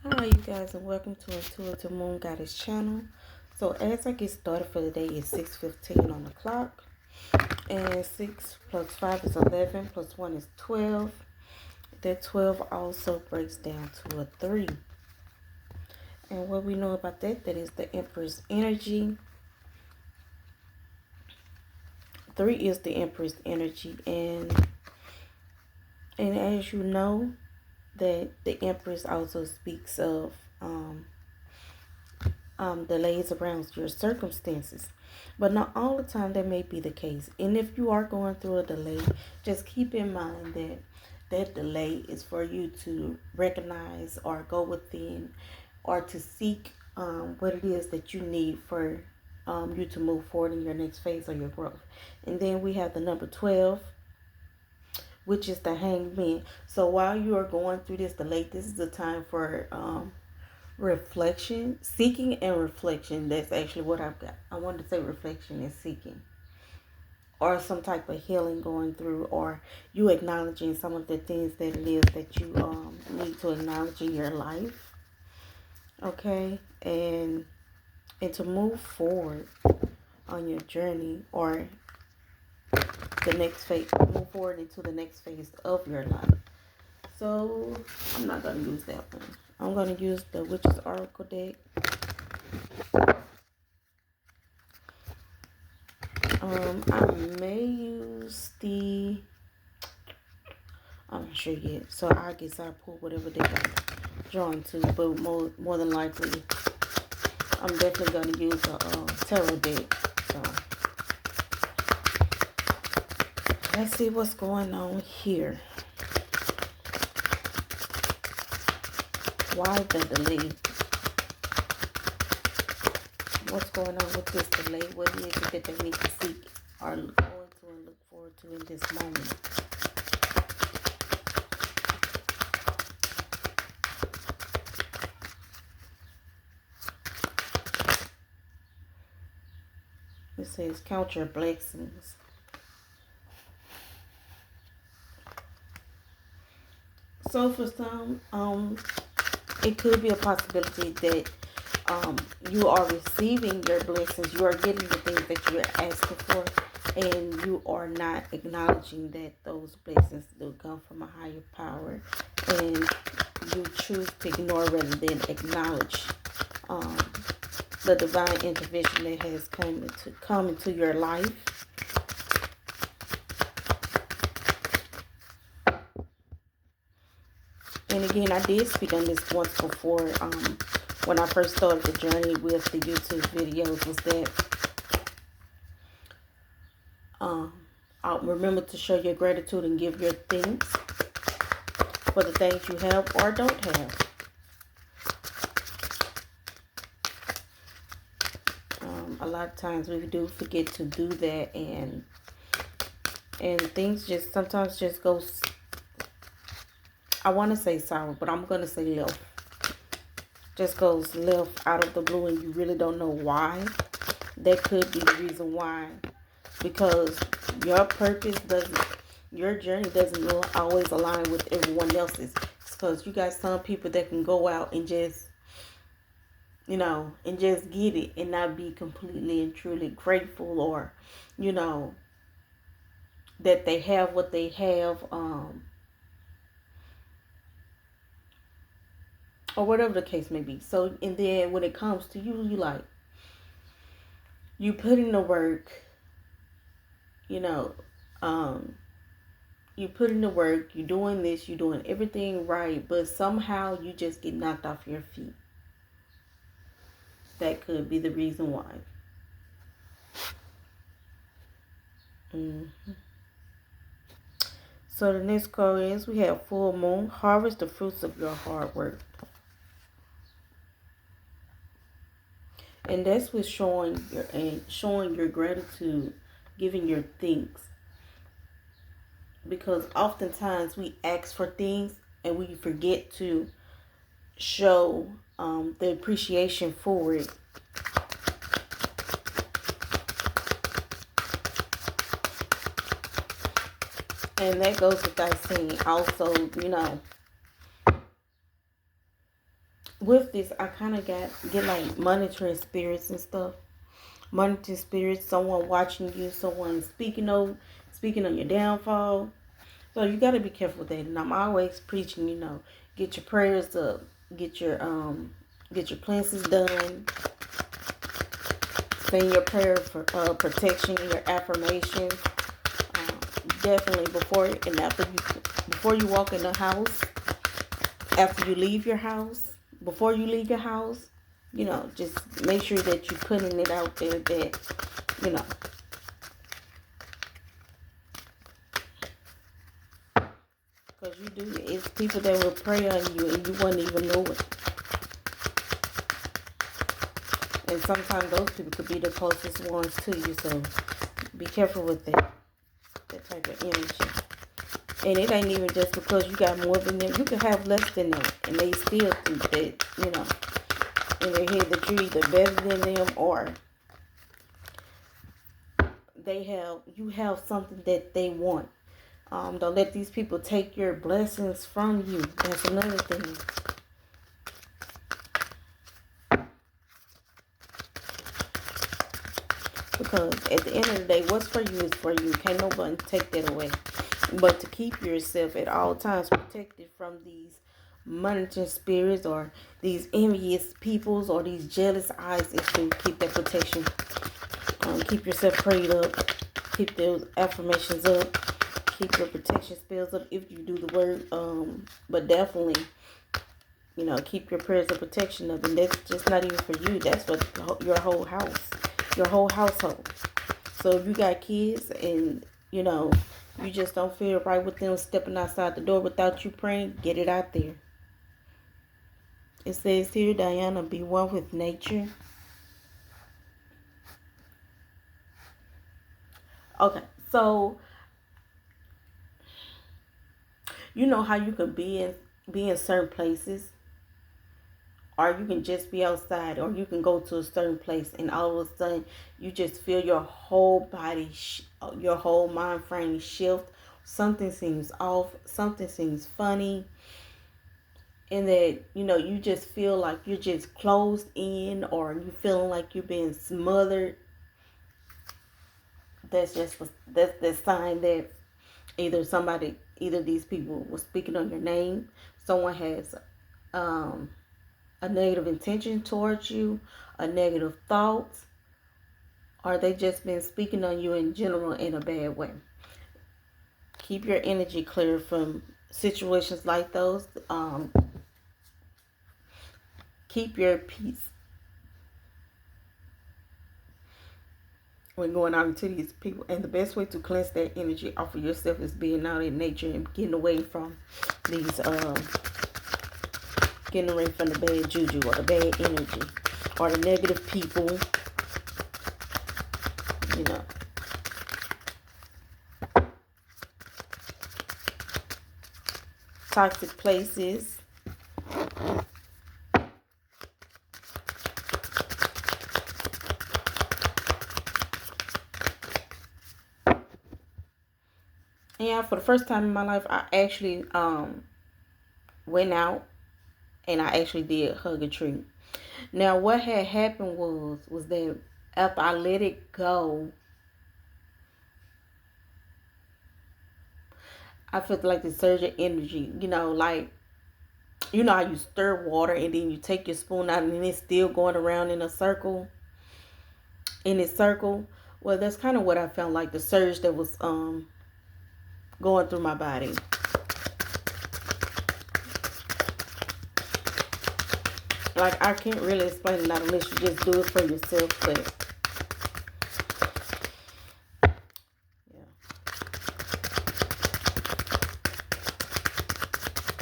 Hi you guys, and welcome to Intuitive-da-MoonGoddess channel. So as I get started for the day, it's 6:15 on the clock, and 6 plus 5 is 11, plus 1 is 12. That 12 also breaks down to a 3. And what we know about that is the Empress energy. 3 is the Empress energy, and as you know, that the Empress also speaks of delays around your circumstances. But not all the time that may be the case. And if you are going through a delay, just keep in mind that that delay is for you to recognize or go within or to seek what it is that you need for you to move forward in your next phase of your growth. And then we have the number 12, which is the hangman. So while you are going through this delay, this is the time for reflection, seeking and reflection. That's actually what I've got. I wanted to say reflection and seeking, or some type of healing going through, or you acknowledging some of the things that it is that you need to acknowledge in your life. Okay, and to move forward on your journey, or the next phase, move forward into the next phase of your life. So I'm not gonna use that one. I'm gonna use the Witch's Oracle deck. I may use the, I'm not sure yet. So I guess I'll pull whatever deck I'm drawn to. But more than likely, I'm definitely going to use a tarot deck. So let's see what's going on here. Why the delay? What's going on with this delay? What is it that they need to seek or go into and look forward to in this moment? It says count your blessings. So for some, it could be a possibility that you are receiving your blessings. You are getting the things that you are asking for, and you are not acknowledging that those blessings do come from a higher power, and you choose to ignore rather than acknowledge the divine intervention that has come into your life. And again, I did speak on this once before. When I first started the journey with the YouTube videos, was that I'll remember to show your gratitude and give your thanks for the things you have or don't have. A lot of times we do forget to do that, and things just sometimes just go, I want to say sour, but I'm going to say left. Just goes left out of the blue, and you really don't know why. That could be the reason why. Because your purpose doesn't, your journey doesn't always align with everyone else's. It's because you got some people that can go out and just, and just get it and not be completely and truly grateful, or, that they have what they have, or whatever the case may be. So, and then when it comes to you, you put in the work, you put in the work, you're doing this, you're doing everything right, but somehow you just get knocked off your feet. That could be the reason why. So the next card is, we have full moon. Harvest the fruits of your hard work. And that's with showing your gratitude, giving your thanks. Because oftentimes we ask for things and we forget to show the appreciation for it. And that goes without saying. Also, with this, I kind of get like monitoring spirits and stuff. Monitoring spirits, someone watching you, someone speaking on your downfall. So you got to be careful with that. And I'm always preaching, get your prayers up, get your cleanses done, saying your prayer for protection, your affirmations. Definitely before and after before you walk in the house, after you leave your house, before you leave your house, just make sure that you're putting it out there that, because you do, it's people that will pray on you and you wouldn't even know it. And sometimes those people could be the closest ones to you, so be careful with that type of energy. And it ain't even just because you got more than them. You can have less than them, and they still think that, in their head that you're either better than them or you have something that they want. Don't let these people take your blessings from you. That's another thing. Because at the end of the day, what's for you is for you. Can't nobody take that away. But to keep yourself at all times protected from these monitoring spirits or these envious peoples or these jealous eyes is to keep that protection. Keep yourself prayed up. Keep those affirmations up. Keep your protection spells up if you do the word. But definitely, keep your prayers of protection up. And that's just not even for you. That's for your whole house. Your whole household. So if you got kids and, you just don't feel right with them stepping outside the door without you praying, get it out there. It says here, Diana, be one with nature. Okay, so you know how you can be in certain places, or you can just be outside, or you can go to a certain place and all of a sudden you just feel your whole body, your whole mind frame shift. Something seems off, something seems funny, and that, you just feel like you're just closed in, or you feeling like you're being smothered. That's the sign that either these people were speaking on your name, someone has a negative intention towards you, a negative thought, or they just been speaking on you in general in a bad way. Keep your energy clear from situations like those. Keep your peace when going out into these people. And the best way to cleanse that energy off of yourself is being out in nature and getting away from these getting away from the bad juju or the bad energy or the negative people, toxic places. Yeah, for the first time in my life, I actually went out and I actually did hug a tree. Now, what had happened was that after I let it go, I felt like the surge of energy, like, how you stir water and then you take your spoon out and it's still going around in a circle. Well, that's kind of what I felt like, the surge that was going through my body. Like, I can't really explain it unless you just do it for yourself, but yeah.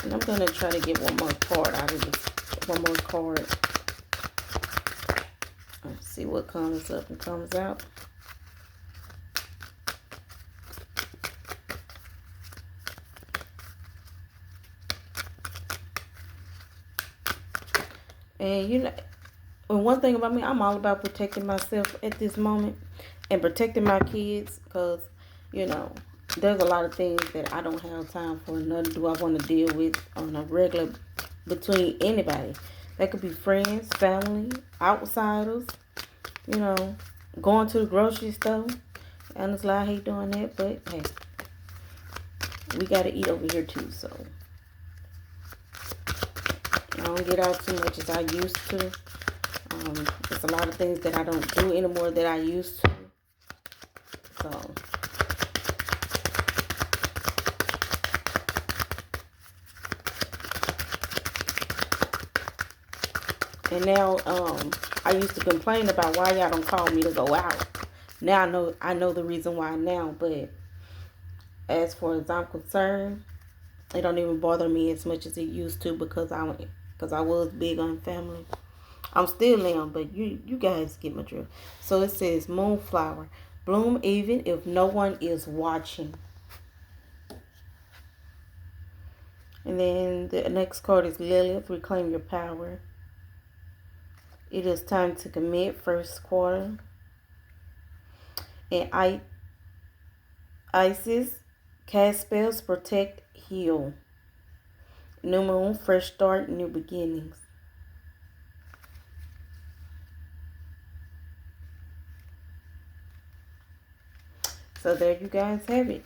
And I'm going to try to get one more card out of this. One more card. Let's see what comes up and comes out. And one thing about me, I'm all about protecting myself at this moment and protecting my kids, because, there's a lot of things that I don't have time for, nor do I want to deal with on a regular between anybody. That could be friends, family, outsiders, you know, going to the grocery store. Honestly, I hate doing that, but hey, we gotta eat over here too, so I don't get out too much as I used to. There's a lot of things that I don't do anymore that I used to. So and now I used to complain about why y'all don't call me to go out. Now I know the reason why now, but as far as I'm concerned, it don't even bother me as much as it used to because I was big on family. I'm still am, but you guys get my drift. So it says moonflower, bloom even if no one is watching. And then the next card is Lilith, reclaim your power. It is time to commit, first quarter. And Isis, cast spells, protect, heal. New moon, fresh start, new beginnings. So there you guys have it.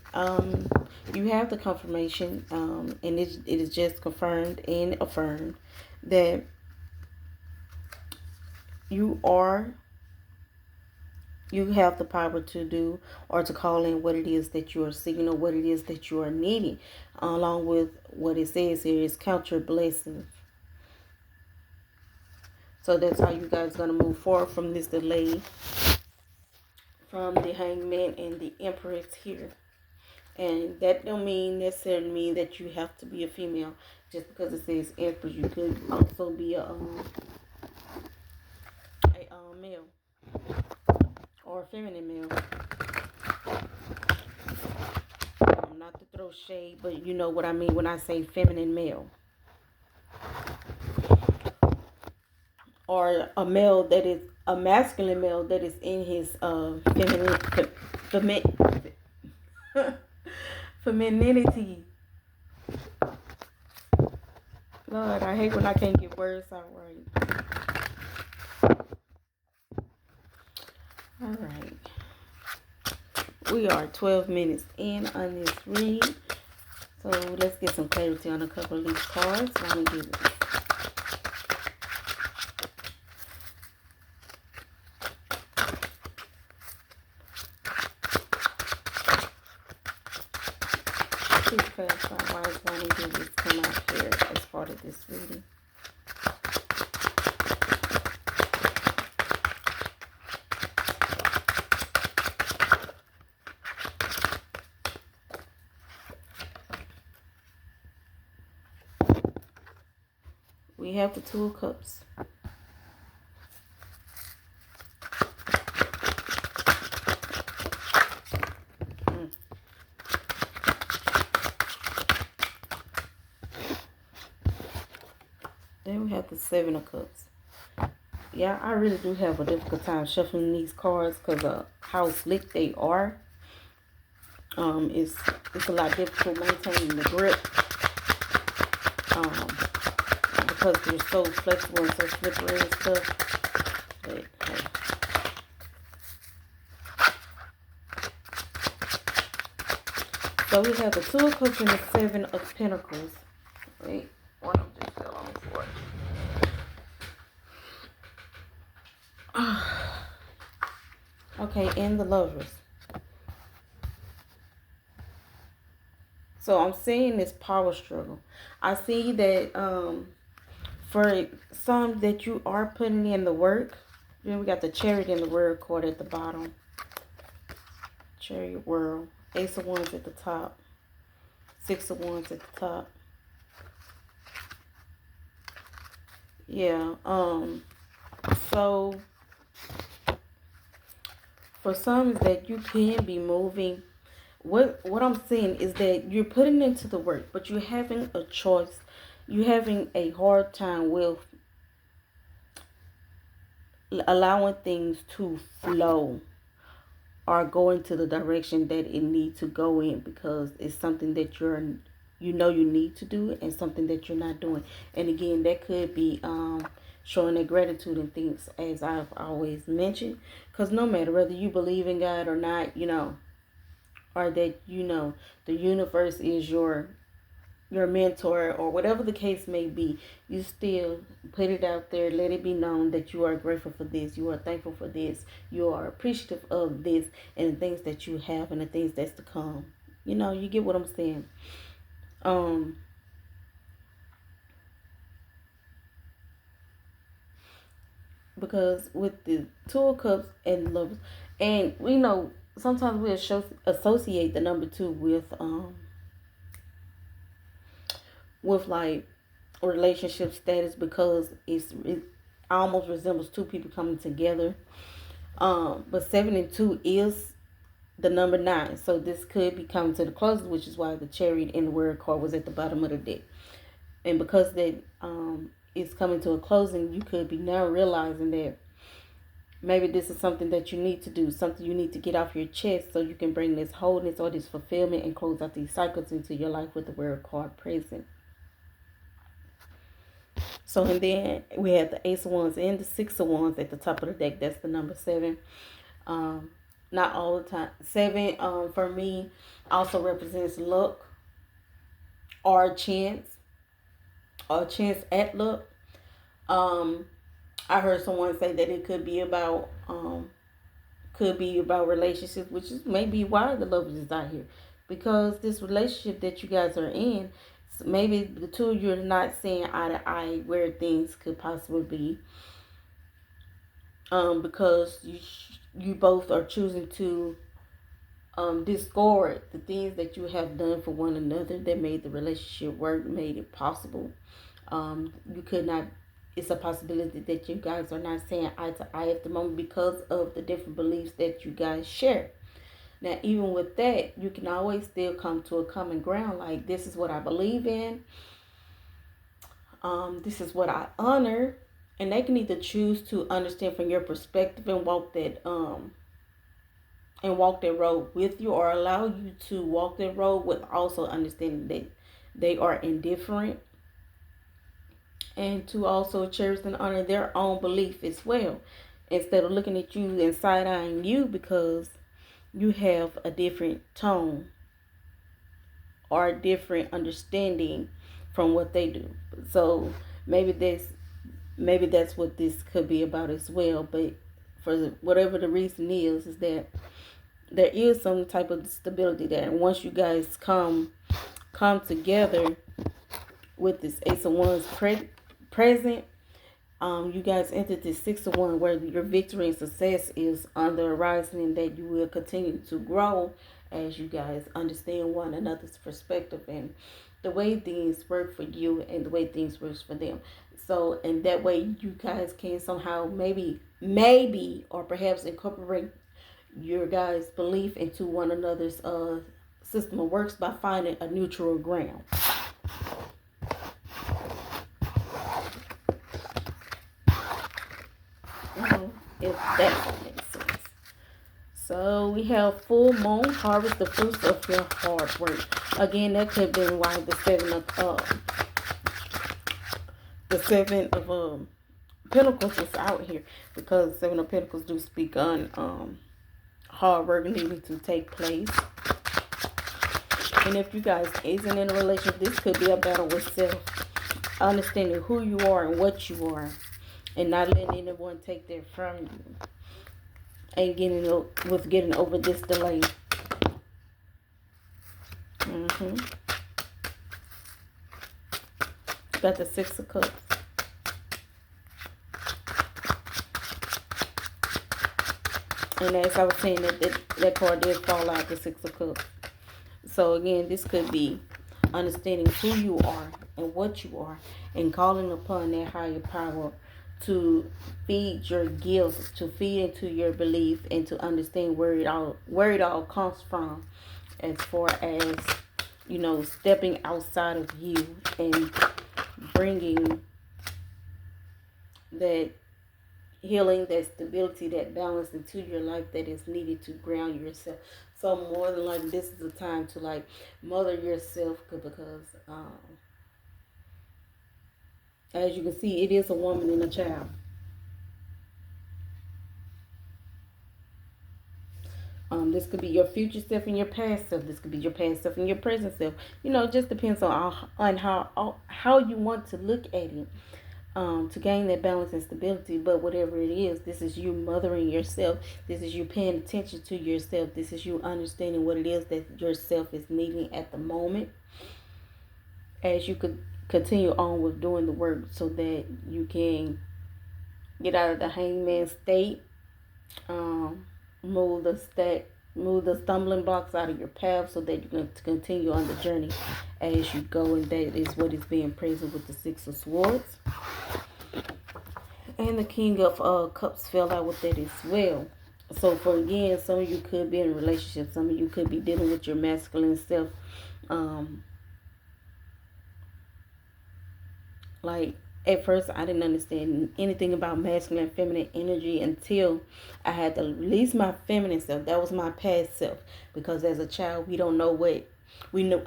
You have the confirmation, and it is just confirmed and affirmed that you have the power to do or to call in what it is that you are seeking or what it is that you are needing, along with what it says here is count your blessings. So that's how you guys are going to move forward from this delay from the Hangman and the Empress here. And that don't necessarily mean that you have to be a female. Just because it says Empress, you could also be a male or a feminine male. Not to throw shade, but you know what I mean when I say feminine male. Or a male that is a masculine male that is in his femininity. Lord, I hate when I can't get words out right. Alright. We are 12 minutes in on this read. So let's get some clarity on a couple of these cards. Let me give it. Please clarify why is wanting to this come out here as part of this reading. We have the Two of Cups. Then we have the Seven of Cups. Yeah, I really do have a difficult time shuffling these cards because of how slick they are. It's a lot difficult maintaining the grip. Because they're so flexible and so slippery and stuff. But, hey. So we have the Two of Cups and the Seven of Pentacles. Wait, one of them just fell on the floor. Okay, and the Lovers. So I'm seeing this power struggle. I see that for some that you are putting in the work. Then we got the Chariot and the World card at the bottom. Chariot, World. Ace of Wands at the top. Six of Wands at the top. Yeah. So for some is that you can be moving. What I'm saying is that you're putting into the work, but you're having a choice. You're having a hard time with allowing things to flow or go into the direction that it needs to go in because it's something that you're you know you need to do it, and something that you're not doing. And again, that could be showing that gratitude and things, as I've always mentioned, because no matter whether you believe in God or not, or that the universe is your mentor, or whatever the case may be, you still put it out there. Let it be known that you are grateful for this, you are thankful for this, you are appreciative of this, and the things that you have and the things that's to come. You get what I'm saying. Because with the Two of Cups and Lovers, and we know sometimes we associate the number two with like relationship status, because it almost resembles two people coming together. But 7 and 2 is the number 9, so this could be coming to the closest, which is why the Chariot and the World card was at the bottom of the deck. And because that is coming to a closing, you could be now realizing that maybe this is something that you need to do, something you need to get off your chest, so you can bring this wholeness or this fulfillment and close out these cycles into your life with the World card present. So, and then we have the Ace of Wands and the Six of Wands at the top of the deck. That's the number 7. Not all the time. 7, for me, also represents luck or chance at luck. I heard someone say that it could be about relationships, which is maybe why the Lovers is out here, because this relationship that you guys are in, maybe the two of you are not seeing eye to eye where things could possibly be, because you both are choosing to discard the things that you have done for one another that made the relationship work, made it possible. You could not. It's a possibility that you guys are not saying eye to eye at the moment because of the different beliefs that you guys share. Now, even with that, you can always still come to a common ground. Like, this is what I believe in. This is what I honor. And they can either choose to understand from your perspective and walk that road with you, or allow you to walk that road with also understanding that they are indifferent, and to also cherish and honor their own belief as well, instead of looking at you and side-eyeing you because you have a different tone or a different understanding from what they do. So maybe that's what this could be about as well. But for whatever the reason is that there is some type of stability there, and once you guys come together with this Ace of Wands present, you guys entered this 6 of Wands, where your victory and success is on the horizon, and that you will continue to grow as you guys understand one another's perspective and the way things work for you and the way things work for them. So, and that way you guys can somehow maybe or perhaps incorporate your guys' belief into one another's system of works by finding a neutral ground. If that makes sense. So we have full moon, harvest the fruits of your hard work. Again, that could have been why the seven of Pentacles was out here, because 7 of Pentacles do speak on hard work needing to take place. And if you guys isn't in a relationship, this could be a battle with self, understanding who you are and what you are, and not letting anyone take that from you, and getting over this delay. Got the 6 of Cups. And as I was saying, that card did fall out, the 6 of Cups. So again, this could be understanding who you are and what you are, and calling upon that higher power to feed your gifts, to feed into your belief, and to understand where it all comes from, as far as stepping outside of you and bringing that healing, that stability, that balance into your life that is needed to ground yourself. So more than like this is the time to like mother yourself, because as you can see, it is a woman and a child. This could be your future self and your past self. This could be your past self and your present self. It just depends on how you want to look at it, to gain that balance and stability. But whatever it is, this is you mothering yourself. This is you paying attention to yourself. This is you understanding what it is that yourself is needing at the moment, as you could continue on with doing the work, so that you can get out of the hangman state. Um, move the stumbling blocks out of your path, so that you can continue on the journey as you go. And that is what is being praised with the Six of Swords. And the King of Cups fell out with that as well. So for again, some of you could be in a relationship. Some of you could be dealing with your masculine self. Like, at first, I didn't understand anything about masculine and feminine energy until I had to release my feminine self. That was my past self. Because as a child, we don't know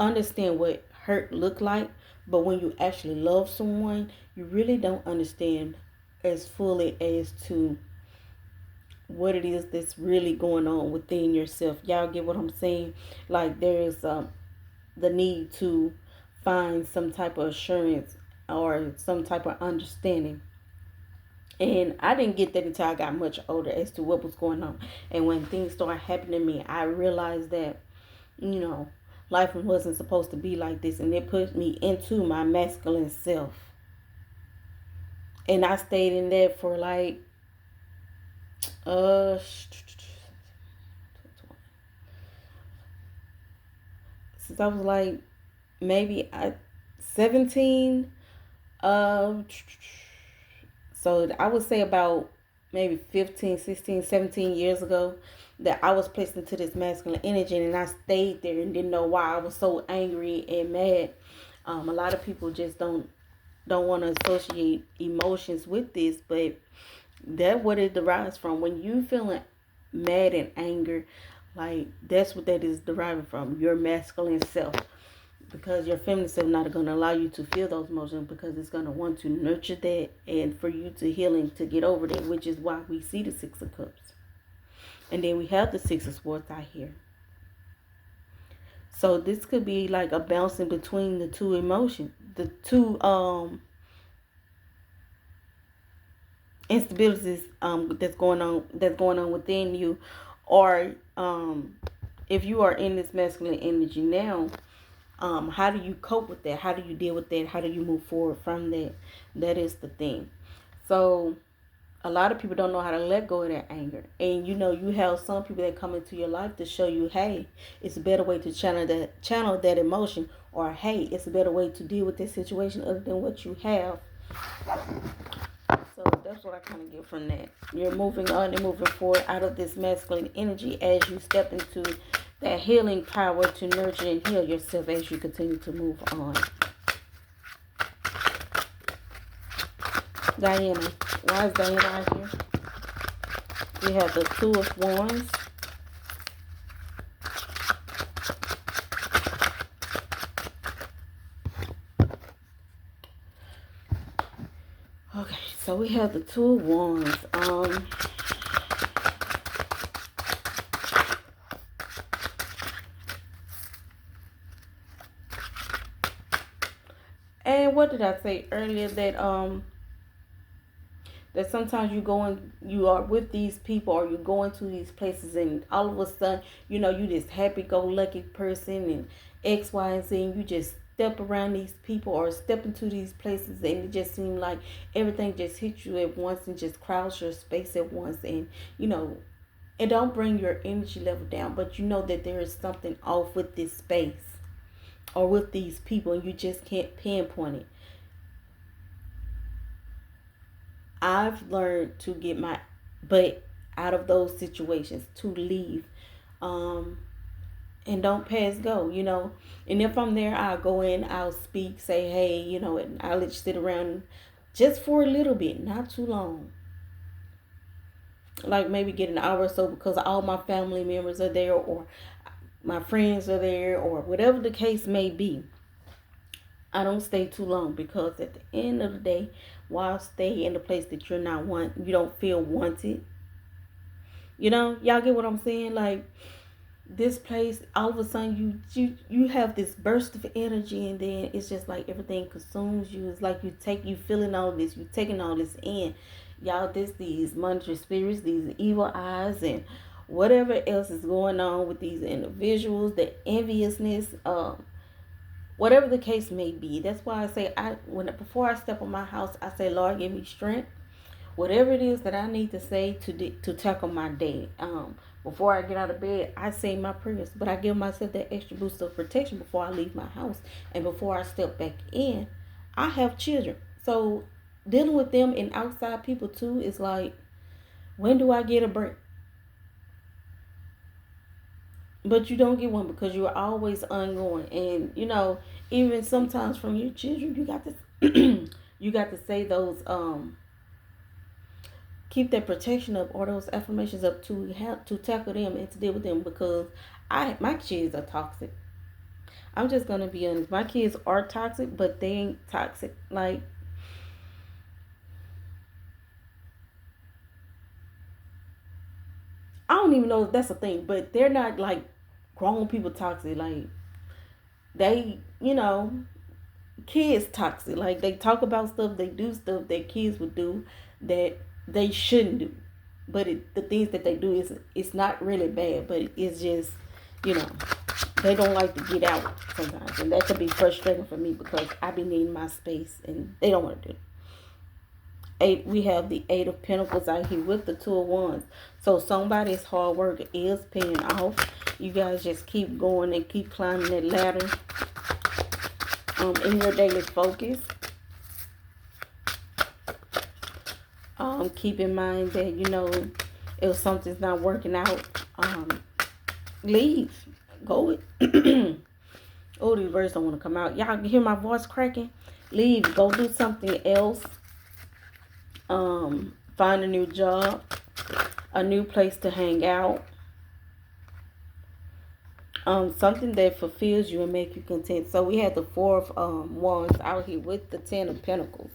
understand what hurt looked like. But when you actually love someone, you really don't understand as fully as to what it is that's really going on within yourself. Y'all get what I'm saying? Like, there's the need to find some type of assurance or some type of understanding. And I didn't get that until I got much older as to what was going on. And when things started happening to me, I realized that, life wasn't supposed to be like this. And it put me into my masculine self. And I stayed in that for like, since I was like maybe 17. So I would say about maybe 15, 16, 17 years ago, that I was placed into this masculine energy, and I stayed there and didn't know why I was so angry and mad. A lot of people just don't want to associate emotions with this, but that's what it derives from. When you feeling mad and anger, like, that's what that is deriving from, your masculine self. Because your feminine self not going to allow you to feel those emotions, because it's going to want to nurture that and for you to heal and to get over that, which is why we see the Six of Cups. And then we have the Six of Swords out here. So this could be like a bouncing between the two emotions, the two instabilities that's going on within you. Or if you are in this masculine energy now, how do you cope with that? How do you deal with that? How do you move forward from that? That is the thing. So a lot of people don't know how to let go of that anger. And you have some people that come into your life to show you, hey, it's a better way to channel that emotion, or hey, it's a better way to deal with this situation other than what you have. So that's what I kind of get from that. You're moving on and moving forward out of this masculine energy as you step into that healing power to nurture and heal yourself as you continue to move on. Diana. Why is Diana out here? We have the Two of Wands. Okay, so we have the Two of Wands. And what did I say earlier? That sometimes you are with these people, or you go into these places, and all of a sudden, you this happy-go-lucky person and X, Y, and Z, and you just step around these people or step into these places, and it just seems like everything just hits you at once and just crowds your space at once, and it don't bring your energy level down, but you know that there is something off with this space or with these people, and you just can't pinpoint it. I've learned to get my butt out of those situations, to leave, and don't pass go, And if I'm there, I'll go in, I'll speak, say, hey, and I'll let you sit around just for a little bit, not too long. like maybe get an hour or so because all my family members are there, or my friends are there, or whatever the case may be. I don't stay too long because at the end of the day, why stay in the place that you don't feel wanted? Y'all get what I'm saying? Like, this place, all of a sudden you have this burst of energy, and then it's just like everything consumes you. It's like you feeling all this, you taking all this in. Y'all, these monetary spirits, these evil eyes, and whatever else is going on with these individuals, the enviousness, whatever the case may be. That's why I say, before I step on my house, I say, Lord, give me strength. Whatever it is that I need to say to tackle my day. Before I get out of bed, I say my prayers, but I give myself that extra boost of protection before I leave my house. And before I step back in, I have children. So dealing with them and outside people too is like, when do I get a break? But you don't get one because you're always ongoing. And even sometimes from your children, you got to you got to say those keep that protection up, or those affirmations up, to tackle them and to deal with them, because my kids are toxic. I'm just gonna be honest. My kids are toxic, but they ain't toxic. Like, I don't even know if that's a thing, but they're not like grown people toxic. Like, they, kids toxic. Like, they talk about stuff, they do stuff that kids would do that they shouldn't do. But the things that they do, it's not really bad, but it's just, you know, they don't like to get out sometimes, and that could be frustrating for me because I be needing my space, and they don't want to do it. We have the Eight of Pentacles out here with the Two of Wands. So somebody's hard work is paying off. You guys just keep going and keep climbing that ladder in your daily focus. Keep in mind that, if something's not working out, leave. Go with oh, these words don't want to come out. Y'all hear my voice cracking? Leave. Go do something else. Find a new job, a new place to hang out, something that fulfills you and make you content. So we have the Four of Wands out here with the Ten of Pentacles.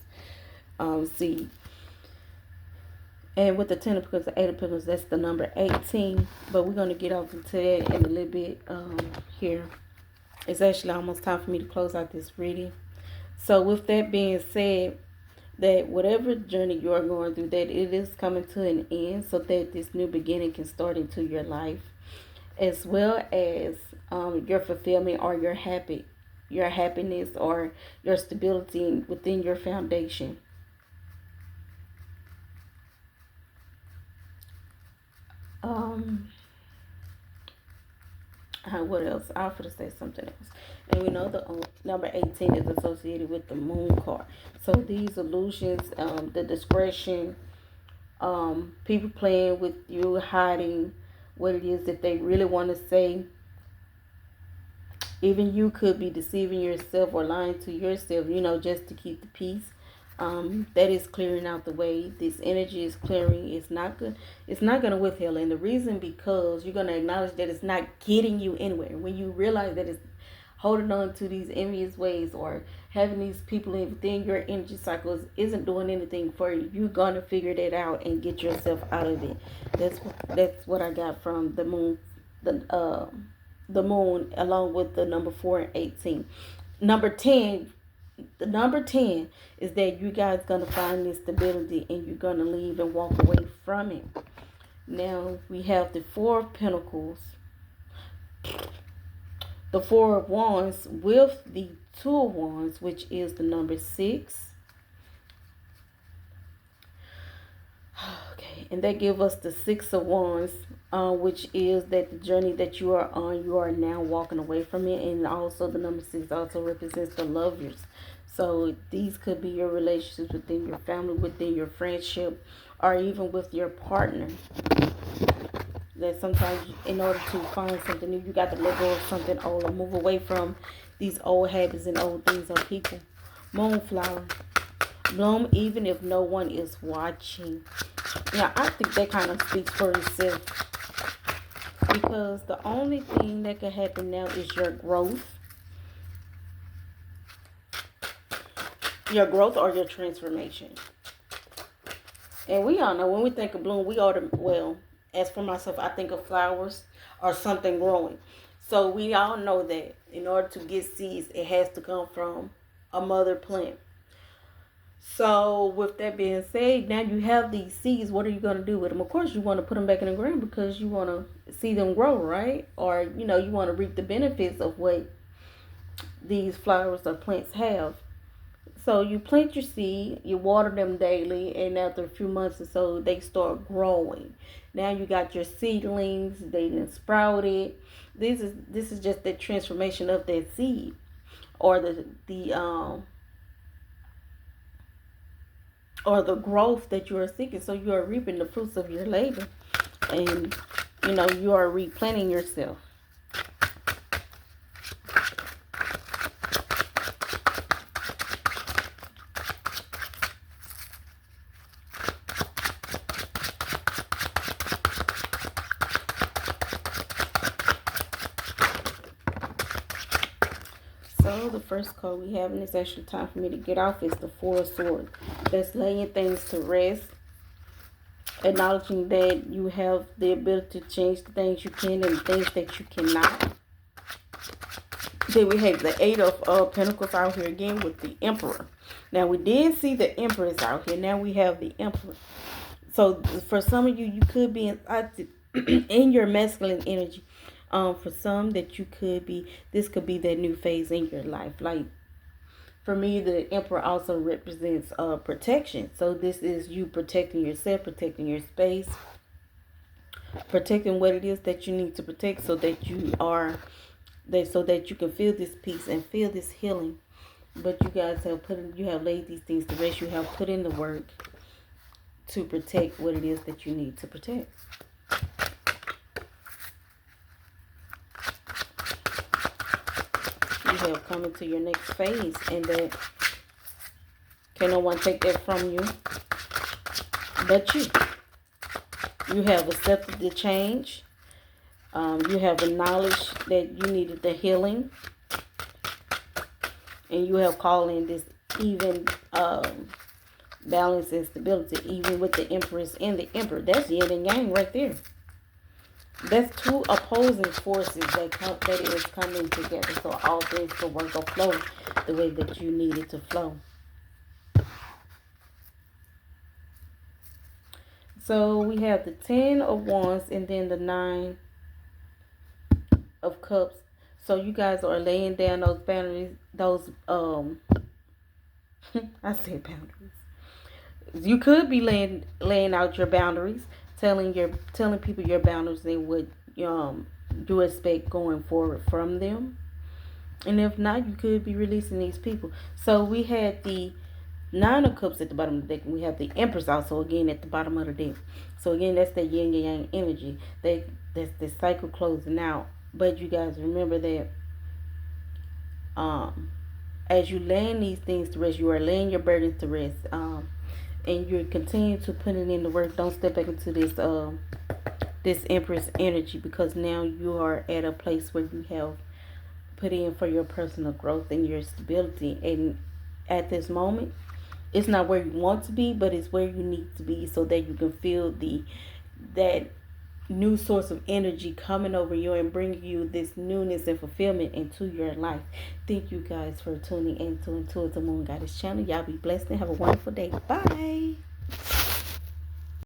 See, and with the Ten of Pentacles, the Eight of Pentacles, that's the number 18. But we're going to get off into that in a little bit here. It's actually almost time for me to close out this reading. So with that being said, that whatever journey you're going through, that it is coming to an end, so that this new beginning can start into your life, as well as your fulfillment, or your happiness, or your stability within your foundation. What else? I have to say something else. And we know the number 18 is associated with the Moon card. So these illusions, the discretion, people playing with you, hiding what it is that they really want to say. Even you could be deceiving yourself or lying to yourself, just to keep the peace. That is clearing out the way. This energy is clearing. It's not good. It's not going to withhold. And the reason, because you're going to acknowledge that it's not getting you anywhere. When you realize that it's holding on to these envious ways, or having these people within your energy cycles isn't doing anything for you, you're going to figure that out and get yourself out of it. That's what I got from the moon, the moon, along with the number 4 and 18. The number 10 is that you guys going to find this stability, and you're going to leave and walk away from it. Now we have the Four of Pentacles, the Four of Wands with the Two of Wands, which is the number 6. Okay, and that gives us the Six of Wands, which is that the journey that you are on, you are now walking away from it. And also the number 6 also represents the lovers. So these could be your relationships within your family, within your friendship, or even with your partner. That sometimes in order to find something new, you got to let go of something old, or move away from these old habits and old things or people. Moonflower. Bloom even if no one is watching. Yeah, I think that kind of speaks for itself, because the only thing that can happen now is your growth or your transformation. And we all know when we think of bloom, well, as for myself, I think of flowers or something growing. So we all know that in order to get seeds, it has to come from a mother plant. So with that being said, now you have these seeds. What are you going to do with them? Of course, you want to put them back in the ground because you want to see them grow, right? Or, you want to reap the benefits of what these flowers or plants have. So you plant your seed, you water them daily, and after a few months or so, they start growing. Now you got your seedlings; they done sprouted. This is just the transformation of that seed, or the growth that you are seeking. So you are reaping the fruits of your labor, and you are replanting yourself. So the first card we have, and it's actually time for me to get off, is the Four of Swords. That's laying things to rest, acknowledging that you have the ability to change the things you can and the things that you cannot. Then we have the Eight of Pentacles out here again with the Emperor. Now we did see the Empress out here. Now we have the Emperor. So for some of you, you could be in your masculine energy. For some that you could be, this could be that new phase in your life. Like for me, the Emperor also represents protection. So this is you protecting yourself, protecting your space, protecting what it is that you need to protect, so that you can feel this peace and feel this healing. But you guys have laid these things to rest. You have put in the work to protect what it is that you need to protect. You have come into your next phase, and that can no one take that from you but you. You have accepted the change. You have acknowledged that you needed the healing, and you have called in this even balance and stability, even with the Empress and the Emperor. That's yin and yang right there. That's two opposing forces that is coming together, so all things can work or flow the way that you need it to flow. So we have the 10 of Wands and then the 9 of Cups. So you guys are laying down those boundaries, I said boundaries. You could be laying out your boundaries, telling people your boundaries and what you expect going forward from them. And if not, you could be releasing these people. So we had the 9 of Cups at the bottom of the deck, and we have the Empress also again at the bottom of the deck. So again, that's the yin and yang energy. That's the cycle closing out. But you guys remember that as you laying these things to rest, you are laying your burdens to rest. And you're continuing to put it in the work. Don't step back into this Empress energy, because now you are at a place where you have put in for your personal growth and your stability. And at this moment, it's not where you want to be, but it's where you need to be, so that you can feel that new source of energy coming over you and bringing you this newness and fulfillment into your life. Thank you guys for tuning in to Intuitive-da-MoonGoddess channel. Y'all be blessed and have a wonderful day. Bye.